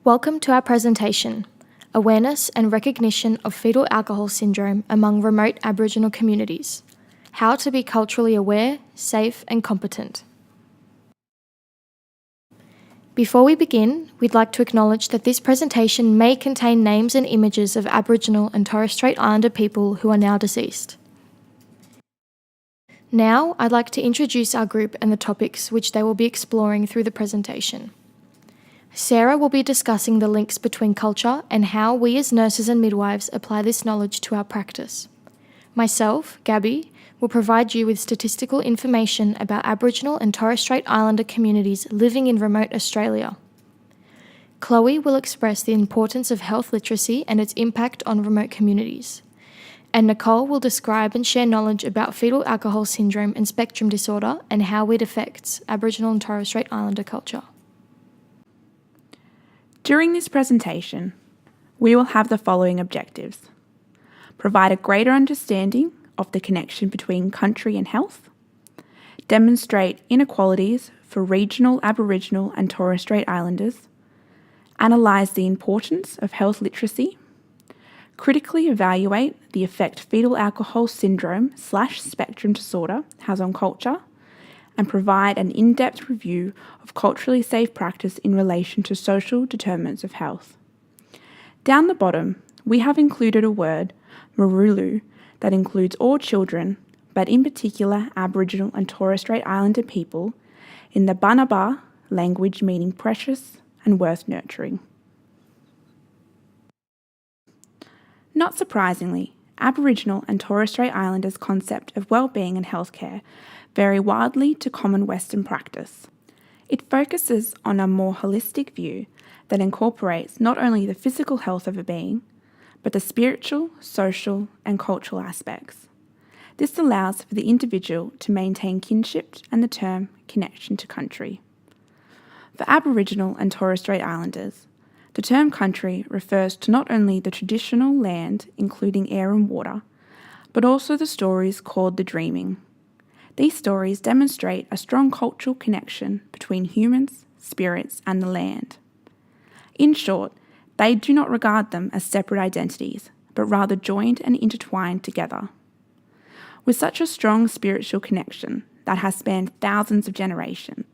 Welcome to our presentation, Awareness and Recognition of Fetal Alcohol Syndrome among Remote Aboriginal Communities, How to be Culturally Aware, Safe and Competent. Before we begin, we'd like to acknowledge that this presentation may contain names and images of Aboriginal and Torres Strait Islander people who are now deceased. Now, I'd like to introduce our group and the topics which they will be exploring through the presentation. Sarah will be discussing the links between culture and how we as nurses and midwives apply this knowledge to our practice. Myself, Gabby, will provide you with statistical information about Aboriginal and Torres Strait Islander communities living in remote Australia. Chloe will express the importance of health literacy and its impact on remote communities. And Nicole will describe and share knowledge about fetal alcohol syndrome and spectrum disorder and how it affects Aboriginal and Torres Strait Islander culture. During this presentation, we will have the following objectives: provide a greater understanding of the connection between country and health, demonstrate inequalities for regional Aboriginal and Torres Strait Islanders, analyse the importance of health literacy, critically evaluate the effect fetal alcohol syndrome/spectrum disorder has on culture, and provide an in-depth review of culturally safe practice in relation to social determinants of health. Down the bottom, we have included a word, marulu, that includes all children, but in particular Aboriginal and Torres Strait Islander people, in the Banaba language meaning precious and worth nurturing. Not surprisingly, Aboriginal and Torres Strait Islanders' concept of well-being and healthcare vary widely to common Western practice. It focuses on a more holistic view that incorporates not only the physical health of a being, but the spiritual, social and cultural aspects. This allows for the individual to maintain kinship and the term connection to country. For Aboriginal and Torres Strait Islanders, the term country refers to not only the traditional land, including air and water, but also the stories called the dreaming. These stories demonstrate a strong cultural connection between humans, spirits, and the land. In short, they do not regard them as separate identities, but rather joined and intertwined together. With such a strong spiritual connection that has spanned thousands of generations,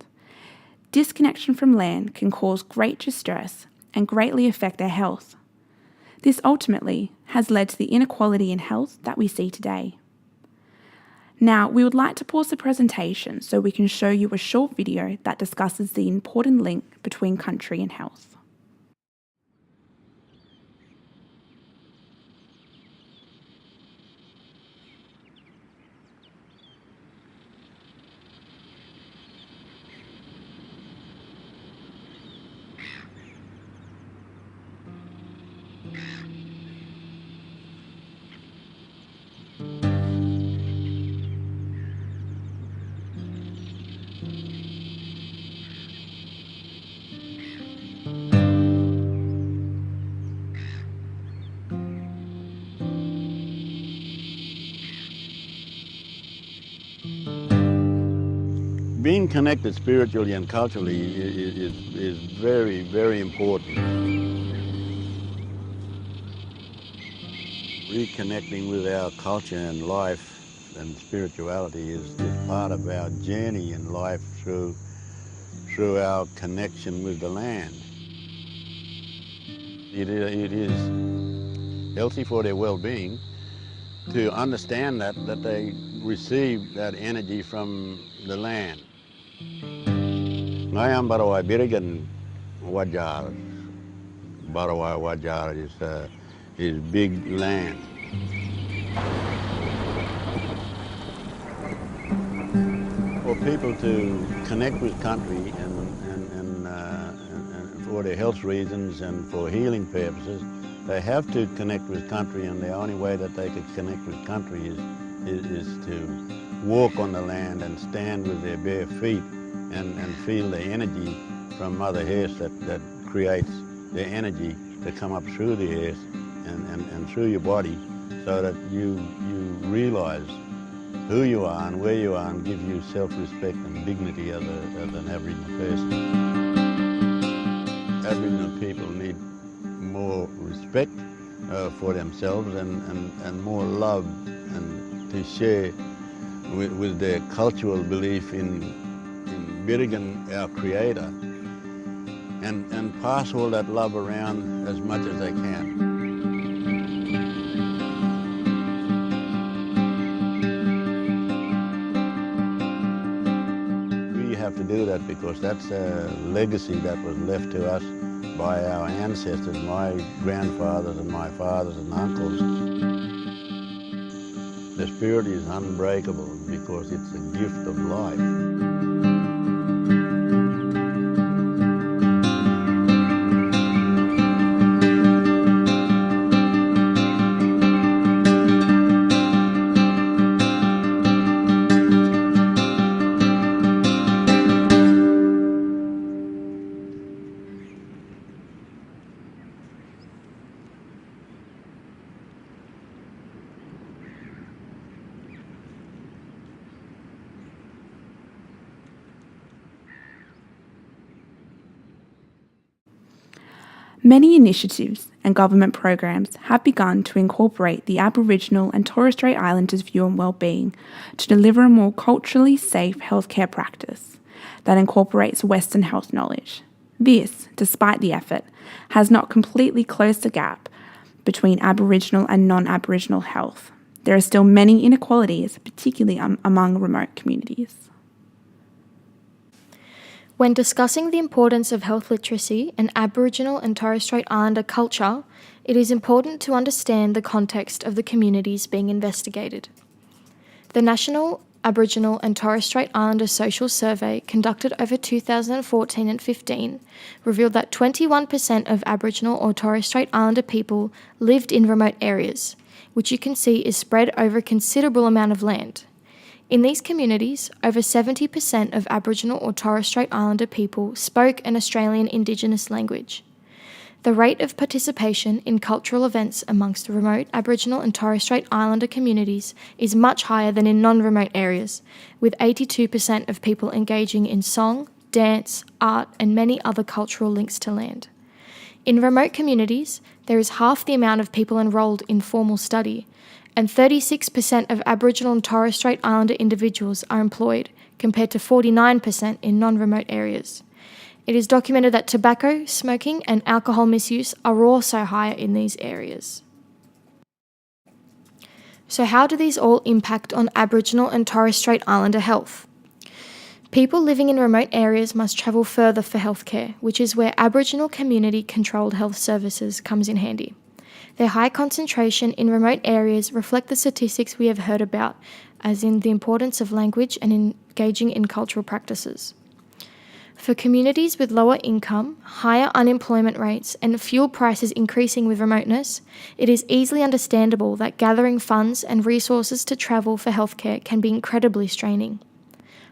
disconnection from land can cause great distress and greatly affect their health. This ultimately has led to the inequality in health that we see today. Now, we would like to pause the presentation so we can show you a short video that discusses the important link between country and health. Being connected spiritually and culturally is very, very important. Reconnecting with our culture and life and spirituality is part of our journey in life through our connection with the land. It is healthy for their well-being to understand that they receive that energy from the land. Ngayam barawai birigan wajar. Barawai wajar is big land. For people to connect with country and for their health reasons and for healing purposes, they have to connect with country, and the only way that they could connect with country is to walk on the land and stand with their bare feet and feel the energy from Mother Earth that creates the energy to come up through the earth and through your body, so that you realise who you are and where you are, and give you self-respect and dignity as an Aboriginal person. Aboriginal people need more respect for themselves and more love and to share with their cultural belief in Birigan, our creator, and pass all that love around as much as they can. We have to do that because that's a legacy that was left to us by our ancestors, my grandfathers and my fathers and uncles. The spirit is unbreakable because it's a gift of life. Many initiatives and government programs have begun to incorporate the Aboriginal and Torres Strait Islanders' view on wellbeing to deliver a more culturally safe healthcare practice that incorporates Western health knowledge. This, despite the effort, has not completely closed the gap between Aboriginal and non-Aboriginal health. There are still many inequalities, particularly among remote communities. When discussing the importance of health literacy and Aboriginal and Torres Strait Islander culture, it is important to understand the context of the communities being investigated. The National Aboriginal and Torres Strait Islander Social Survey, conducted over 2014 and 15, revealed that 21% of Aboriginal or Torres Strait Islander people lived in remote areas, which you can see is spread over a considerable amount of land. In these communities, over 70% of Aboriginal or Torres Strait Islander people spoke an Australian Indigenous language. The rate of participation in cultural events amongst remote Aboriginal and Torres Strait Islander communities is much higher than in non-remote areas, with 82% of people engaging in song, dance, art, and many other cultural links to land. In remote communities, there is half the amount of people enrolled in formal study, and 36% of Aboriginal and Torres Strait Islander individuals are employed, compared to 49% in non-remote areas. It is documented that tobacco, smoking, and alcohol misuse are also higher in these areas. So how do these all impact on Aboriginal and Torres Strait Islander health? People living in remote areas must travel further for healthcare, which is where Aboriginal community-controlled health services comes in handy. Their high concentration in remote areas reflect the statistics we have heard about, as in the importance of language and engaging in cultural practices. For communities with lower income, higher unemployment rates, and fuel prices increasing with remoteness, it is easily understandable that gathering funds and resources to travel for healthcare can be incredibly straining.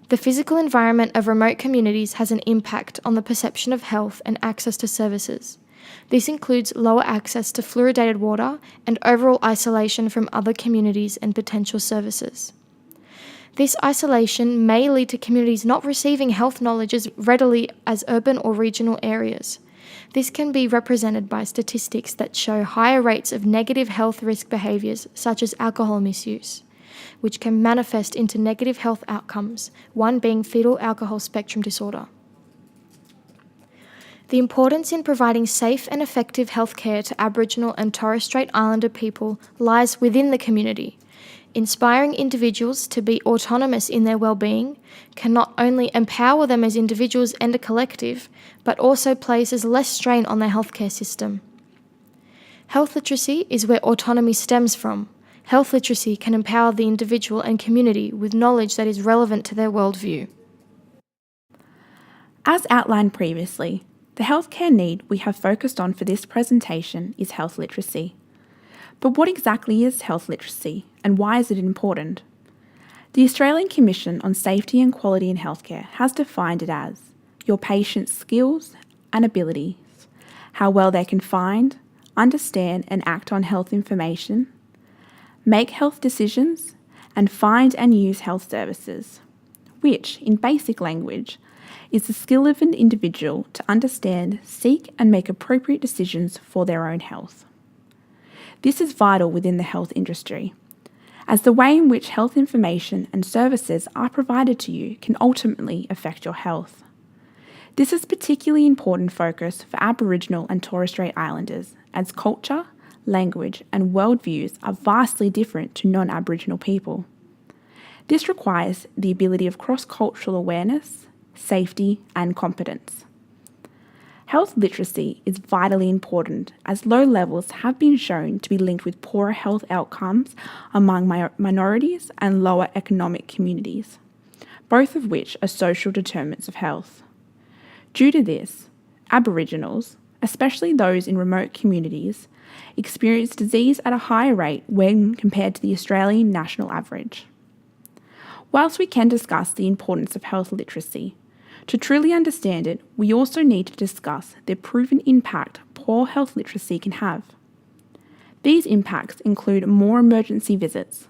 The physical environment of remote communities has an impact on the perception of health and access to services. This includes lower access to fluoridated water and overall isolation from other communities and potential services. This isolation may lead to communities not receiving health knowledge as readily as urban or regional areas. This can be represented by statistics that show higher rates of negative health risk behaviours such as alcohol misuse, which can manifest into negative health outcomes, one being fetal alcohol spectrum disorder. The importance in providing safe and effective healthcare to Aboriginal and Torres Strait Islander people lies within the community. Inspiring individuals to be autonomous in their well-being can not only empower them as individuals and a collective, but also places less strain on their healthcare system. Health literacy is where autonomy stems from. Health literacy can empower the individual and community with knowledge that is relevant to their worldview. As outlined previously, the healthcare need we have focused on for this presentation is health literacy. But what exactly is health literacy and why is it important? The Australian Commission on Safety and Quality in Healthcare has defined it as your patient's skills and abilities, how well they can find, understand and act on health information, make health decisions, and find and use health services, which, in basic language, is the skill of an individual to understand, seek, and make appropriate decisions for their own health. This is vital within the health industry, as the way in which health information and services are provided to you can ultimately affect your health. This is particularly important focus for Aboriginal and Torres Strait Islanders, as culture, language, and worldviews are vastly different to non-Aboriginal people. This requires the ability of cross-cultural awareness, safety, and competence. Health literacy is vitally important, as low levels have been shown to be linked with poorer health outcomes among minorities and lower economic communities, both of which are social determinants of health. Due to this, Aboriginals, especially those in remote communities, experience disease at a higher rate when compared to the Australian national average. Whilst we can discuss the importance of health literacy, to truly understand it, we also need to discuss the proven impact poor health literacy can have. These impacts include more emergency visits,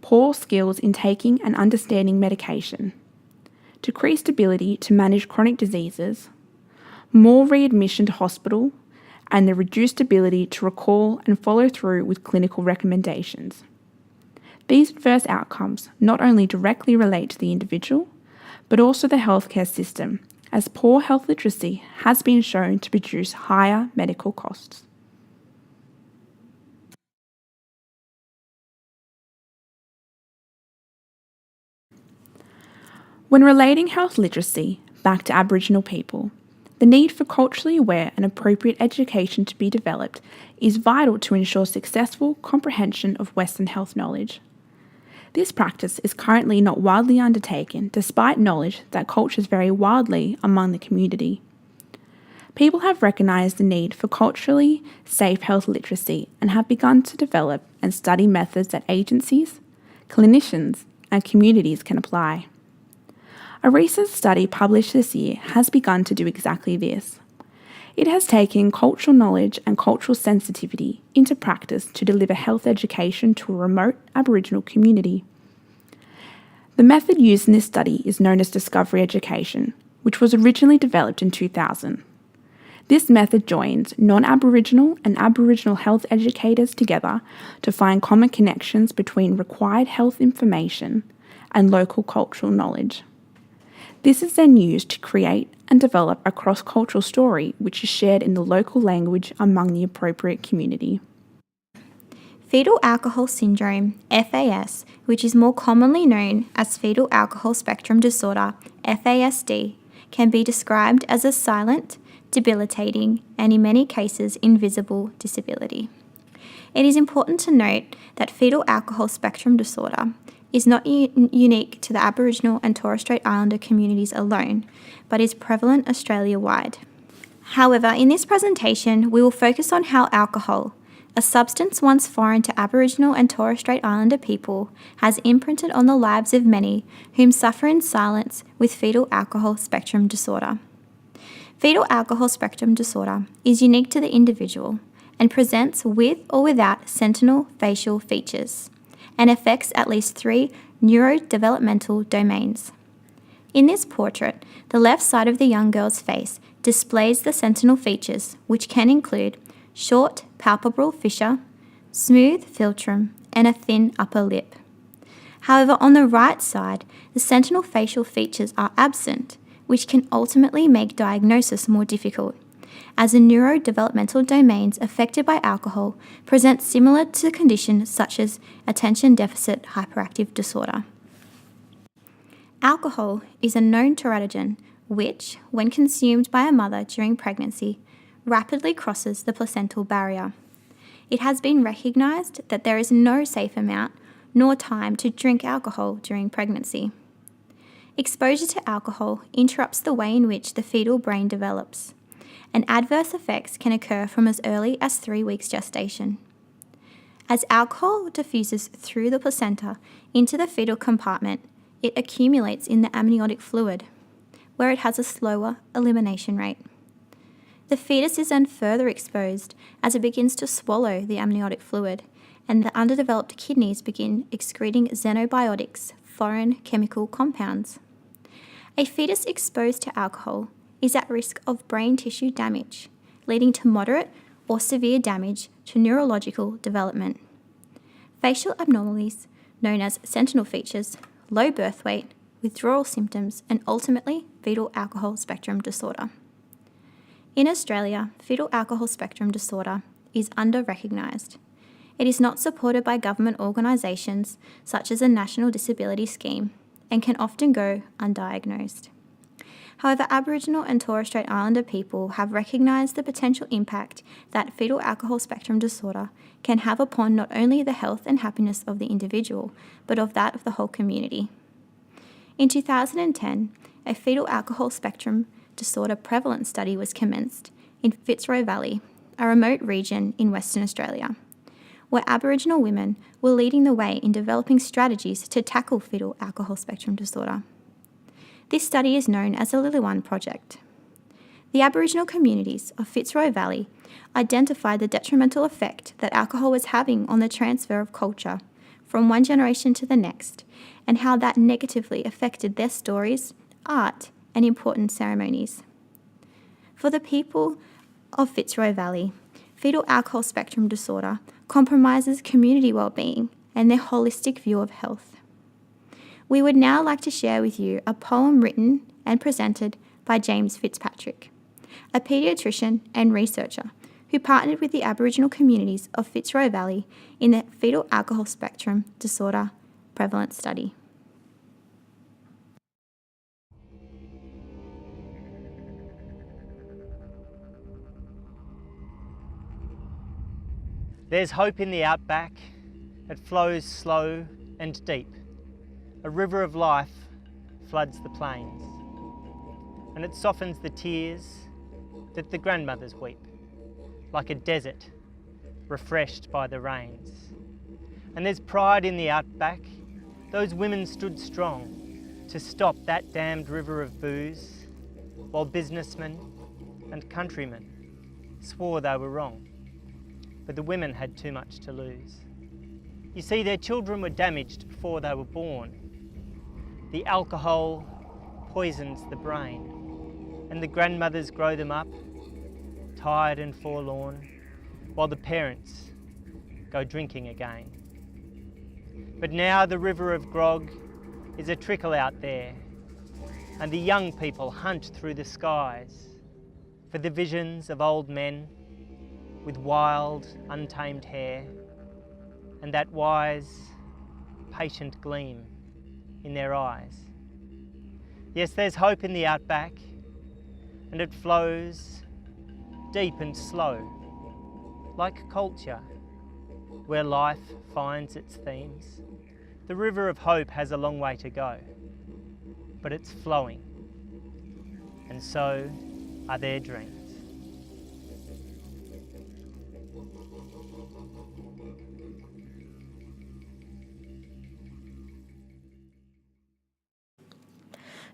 poor skills in taking and understanding medication, decreased ability to manage chronic diseases, more readmission to hospital, and the reduced ability to recall and follow through with clinical recommendations. These adverse outcomes not only directly relate to the individual, but also the healthcare system, as poor health literacy has been shown to produce higher medical costs. When relating health literacy back to Aboriginal people, the need for culturally aware and appropriate education to be developed is vital to ensure successful comprehension of Western health knowledge. This practice is currently not widely undertaken despite knowledge that cultures vary wildly among the community. People have recognised the need for culturally safe health literacy and have begun to develop and study methods that agencies, clinicians, and communities can apply. A recent study published this year has begun to do exactly this. It has taken cultural knowledge and cultural sensitivity into practice to deliver health education to a remote Aboriginal community. The method used in this study is known as discovery education, which was originally developed in 2000. This method joins non-Aboriginal and Aboriginal health educators together to find common connections between required health information and local cultural knowledge. This is then used to create and develop a cross-cultural story which is shared in the local language among the appropriate community. Fetal alcohol syndrome, FAS, which is more commonly known as fetal alcohol spectrum disorder, FASD, can be described as a silent, debilitating, and in many cases invisible disability. It is important to note that fetal alcohol spectrum disorder is not unique to the Aboriginal and Torres Strait Islander communities alone, but is prevalent Australia-wide. However, in this presentation, we will focus on how alcohol, a substance once foreign to Aboriginal and Torres Strait Islander people, has imprinted on the lives of many whom suffer in silence with fetal alcohol spectrum disorder. Fetal alcohol spectrum disorder is unique to the individual and presents with or without sentinel facial features, and affects at least 3 neurodevelopmental domains. In this portrait, the left side of the young girl's face displays the sentinel features, which can include short palpebral fissure, smooth philtrum, and a thin upper lip. However, on the right side, the sentinel facial features are absent, which can ultimately make diagnosis more difficult, as the neurodevelopmental domains affected by alcohol present similar to conditions such as attention deficit hyperactive disorder. Alcohol is a known teratogen which, when consumed by a mother during pregnancy, rapidly crosses the placental barrier. It has been recognised that there is no safe amount nor time to drink alcohol during pregnancy. Exposure to alcohol interrupts the way in which the fetal brain develops, and adverse effects can occur from as early as 3 weeks gestation. As alcohol diffuses through the placenta into the fetal compartment, it accumulates in the amniotic fluid, where it has a slower elimination rate. The fetus is then further exposed as it begins to swallow the amniotic fluid, and the underdeveloped kidneys begin excreting xenobiotics, foreign chemical compounds. A fetus exposed to alcohol is at risk of brain tissue damage, leading to moderate or severe damage to neurological development. Facial abnormalities, known as sentinel features, low birth weight, withdrawal symptoms, and ultimately fetal alcohol spectrum disorder. In Australia, fetal alcohol spectrum disorder is under-recognised. It is not supported by government organisations such as the National Disability Scheme and can often go undiagnosed. However, Aboriginal and Torres Strait Islander people have recognised the potential impact that fetal alcohol spectrum disorder can have upon not only the health and happiness of the individual, but of that of the whole community. In 2010, a fetal alcohol spectrum disorder prevalence study was commenced in Fitzroy Valley, a remote region in Western Australia, where Aboriginal women were leading the way in developing strategies to tackle fetal alcohol spectrum disorder. This study is known as the Lillywine Project. The Aboriginal communities of Fitzroy Valley identified the detrimental effect that alcohol was having on the transfer of culture from one generation to the next, and how that negatively affected their stories, art, and important ceremonies. For the people of Fitzroy Valley, fetal alcohol spectrum disorder compromises community well-being and their holistic view of health. We would now like to share with you a poem written and presented by James Fitzpatrick, a paediatrician and researcher who partnered with the Aboriginal communities of Fitzroy Valley in the fetal alcohol spectrum disorder prevalence study. There's hope in the outback. It flows slow and deep. A river of life floods the plains, and it softens the tears that the grandmothers weep, like a desert refreshed by the rains. And there's pride in the outback. Those women stood strong to stop that damned river of booze, while businessmen and countrymen swore they were wrong. But the women had too much to lose. You see, their children were damaged before they were born. The alcohol poisons the brain, and the grandmothers grow them up, tired and forlorn, while the parents go drinking again. But now the river of grog is a trickle out there, and the young people hunt through the skies for the visions of old men with wild, untamed hair, and that wise, patient gleam in their eyes. Yes, there's hope in the outback, and it flows deep and slow, like culture, where life finds its themes. The river of hope has a long way to go, but it's flowing, and so are their dreams.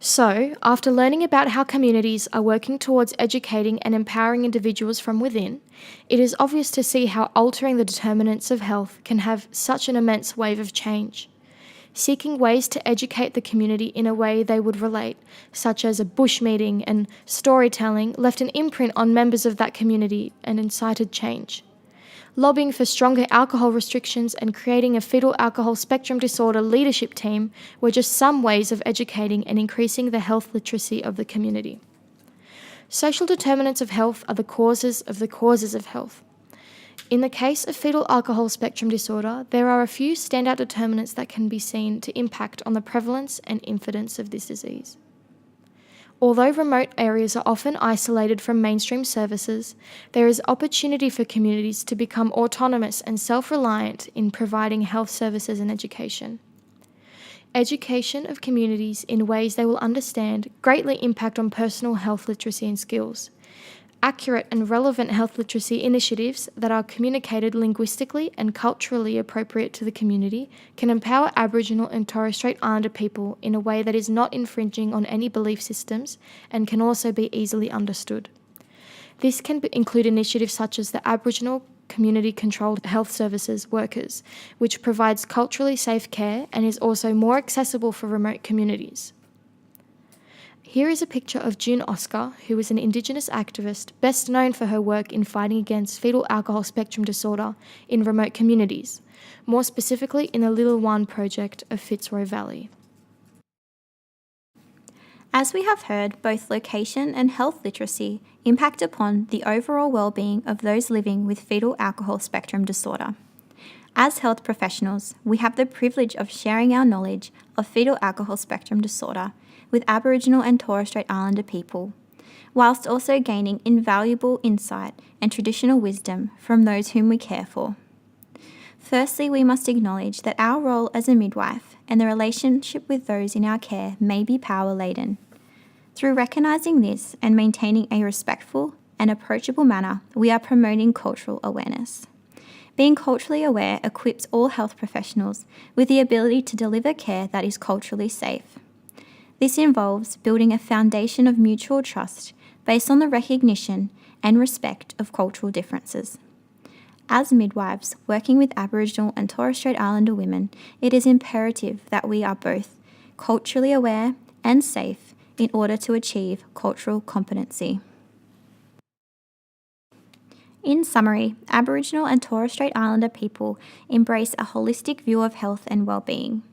So, after learning about how communities are working towards educating and empowering individuals from within, it is obvious to see how altering the determinants of health can have such an immense wave of change. Seeking ways to educate the community in a way they would relate, such as a bush meeting and storytelling, left an imprint on members of that community and incited change. Lobbying for stronger alcohol restrictions and creating a fetal alcohol spectrum disorder leadership team were just some ways of educating and increasing the health literacy of the community. Social determinants of health are the causes of health. In the case of fetal alcohol spectrum disorder, there are a few standout determinants that can be seen to impact on the prevalence and incidence of this disease. Although remote areas are often isolated from mainstream services, there is opportunity for communities to become autonomous and self-reliant in providing health services and education. Education of communities in ways they will understand greatly impact on personal health literacy and skills. Accurate and relevant health literacy initiatives that are communicated linguistically and culturally appropriate to the community can empower Aboriginal and Torres Strait Islander people in a way that is not infringing on any belief systems and can also be easily understood. This can include initiatives such as the Aboriginal Community Controlled Health Services Workers, which provides culturally safe care and is also more accessible for remote communities. Here is a picture of June Oscar, who is an Indigenous activist best known for her work in fighting against fetal alcohol spectrum disorder in remote communities, more specifically in the Little One project of Fitzroy Valley. As we have heard, both location and health literacy impact upon the overall well-being of those living with fetal alcohol spectrum disorder. As health professionals, we have the privilege of sharing our knowledge of fetal alcohol spectrum disorder with Aboriginal and Torres Strait Islander people, whilst also gaining invaluable insight and traditional wisdom from those whom we care for. Firstly, we must acknowledge that our role as a midwife and the relationship with those in our care may be power-laden. Through recognising this and maintaining a respectful and approachable manner, we are promoting cultural awareness. Being culturally aware equips all health professionals with the ability to deliver care that is culturally safe. This involves building a foundation of mutual trust based on the recognition and respect of cultural differences. As midwives working with Aboriginal and Torres Strait Islander women, it is imperative that we are both culturally aware and safe in order to achieve cultural competency. In summary, Aboriginal and Torres Strait Islander people embrace a holistic view of health and well-being,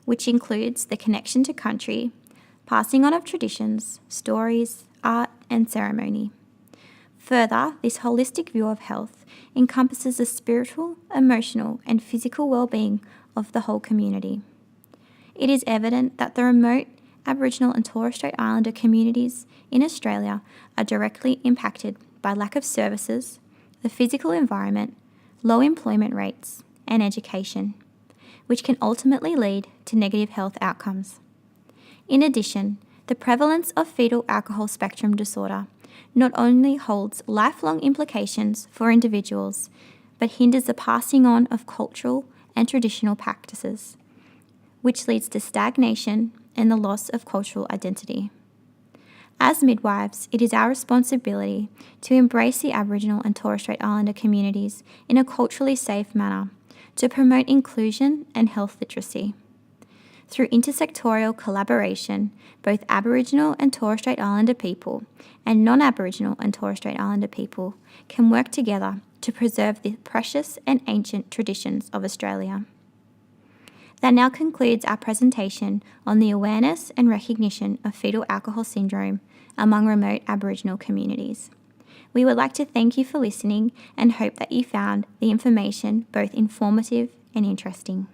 which includes the connection to country, passing on of traditions, stories, art and ceremony. Further, this holistic view of health encompasses the spiritual, emotional and physical well-being of the whole community. It is evident that the remote Aboriginal and Torres Strait Islander communities in Australia are directly impacted by lack of services, the physical environment, low employment rates and education, which can ultimately lead to negative health outcomes. In addition, the prevalence of fetal alcohol spectrum disorder not only holds lifelong implications for individuals, but hinders the passing on of cultural and traditional practices, which leads to stagnation and the loss of cultural identity. As midwives, it is our responsibility to embrace the Aboriginal and Torres Strait Islander communities in a culturally safe manner to promote inclusion and health literacy. Through intersectorial collaboration, both Aboriginal and Torres Strait Islander people and non-Aboriginal and Torres Strait Islander people can work together to preserve the precious and ancient traditions of Australia. That now concludes our presentation on the awareness and recognition of fetal alcohol syndrome among remote Aboriginal communities. We would like to thank you for listening and hope that you found the information both informative and interesting.